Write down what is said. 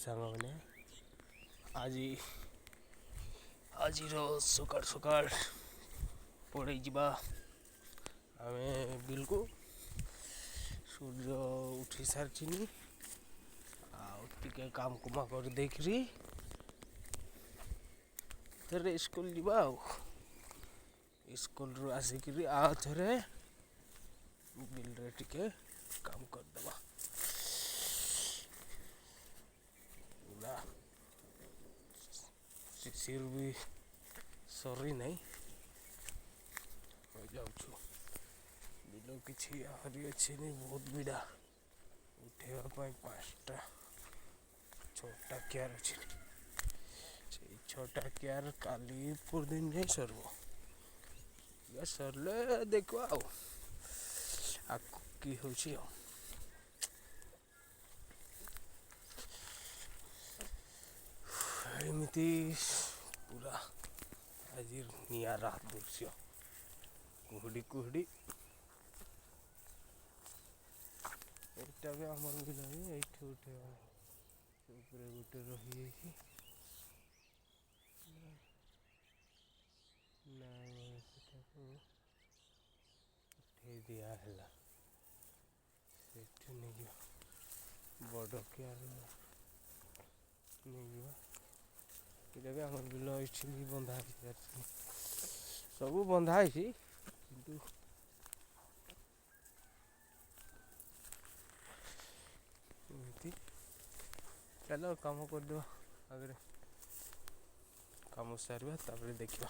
सांग मैंने आज आज सकाल सकाल पड़े जा आम बिल्कुल सूर्य उठी सारी आगे काम कुमा कर देखरी थे स्कूल जा स्कूल रू आसिक थे बिल रे टिके काम करदे पूरा शिशिर भी सरी नहीं हो जाऊँ बिल कि आहरी अच्छे नहीं बहुत भिड़ा उठेवाई 5टा 6टा क्यार अच्छे से 6टा क्यार काली दिन जाए सरब सरले देखा कि हूँ एमती पूरा आज निरा दृश्य कुहड़ी कुहड़ी एटा भी आम बिल ये उठे गोटे रही उठे दिहला से नहीं बड़ क्यार नहीं भी आम बिल ये बंधा सब बंधाई किंतु चलो काम करदे आगे काम सारे देखा।